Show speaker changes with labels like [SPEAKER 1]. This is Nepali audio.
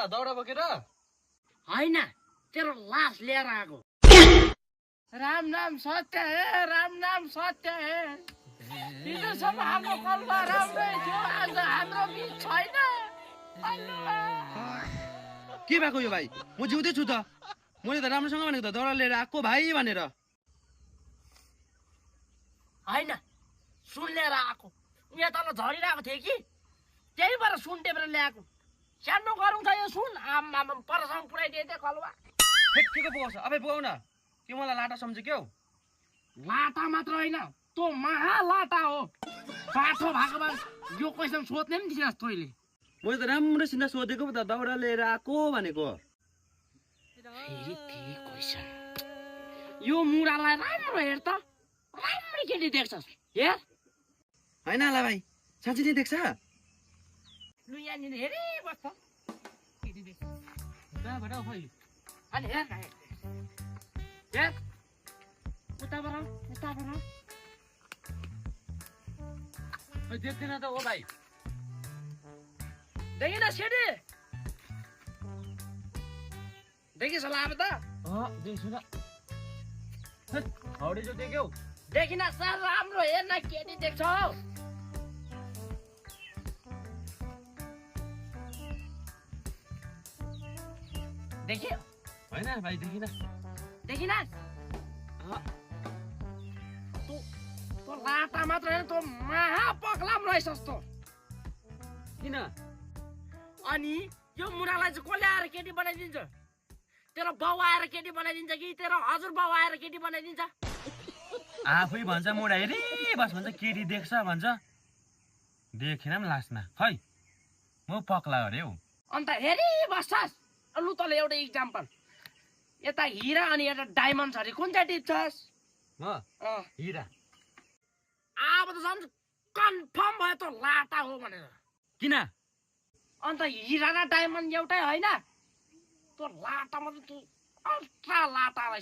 [SPEAKER 1] दाउरा बोकेर
[SPEAKER 2] होइन तेरो लास लिएर आएको राम नाम सत्य हे राम नाम सत्य हे हिजोसम्म हाम्रो कलमा राम्रै थियो आज हाम्रो बिच छैन
[SPEAKER 1] के भएको यो भाइ म जिउँदै छु त मैले त राम्रोसँग भनेको त दाउरा लिएर आएको भाइ भनेर
[SPEAKER 2] होइन सुन लिएर आएको यहाँ तल झरिरहेको थियो कि त्यही भएर सुन टेपेर ल्याएको सानो गरौँ त यो सुन आम्मामा परसँग पुऱ्याइदिए थियो कलुवा
[SPEAKER 1] के को पुगाउँछ अब पुगाउ न के मलाई लाटा सम्झ्यो क्या
[SPEAKER 2] लाटा मात्र होइन तँ महालाटा हो पाठो भएको भए यो क्वेसन सोध्ने पनि थिएनस् तैँले
[SPEAKER 1] मैले त राम्रोसित सोधेको पो त दाउरा लिएर आएको भनेको
[SPEAKER 2] फेरि त्यही क्वेसन यो मुरालाई राम्रो हेर त राम्रै केटी देख्छस् हेर
[SPEAKER 1] होइन होला भाइ साँच्ची नै देख्छ
[SPEAKER 2] लु यहाँनिर हेरिबस्छ केटी देख्छ
[SPEAKER 1] कहाँबाट खै
[SPEAKER 2] अनि हेर न हेर उताबाट
[SPEAKER 1] देख्दैन त ओ भाइ
[SPEAKER 2] देखिन सेडी देखिस होला अब त
[SPEAKER 1] देख्छु न हाउडे जो देख्यौ
[SPEAKER 2] देखिन सर राम्रो हेर न केटी देख्छौ देखियो
[SPEAKER 1] होइन भाइ देखिन
[SPEAKER 2] देखिन तँ लाटा मात्र होइन तँ महापक्लाम रहेछस् तँ
[SPEAKER 1] किन
[SPEAKER 2] अनि यो मुरालाई चाहिँ कसले आएर केटी बनाइदिन्छ तेरो बाउ आएर केटी बनाइदिन्छ कि तेरो हजुर बाउ आएर केटी बनाइदिन्छ
[SPEAKER 1] आफै भन्छ मुडा हेरी बस भन्छ केटी देख्छ भन्छ देखेन पनि लास्टमा खै म पक्ला अरे हौ
[SPEAKER 2] अन्त हेरिबस्छस् लु तँलाई एउटा इक्जाम्पल यता हिरा अनि यता डायमन्ड छ अरे कुन चाहिँ टिप्छस्
[SPEAKER 1] म हिरा
[SPEAKER 2] अब त झन् कन्फर्म भयो त लाटा हो भनेर
[SPEAKER 1] किन
[SPEAKER 2] अन्त हिरा र डायमन्ड एउटै होइन त्यो लाटामा त तँ अल्ट्रा लाटा रहेछ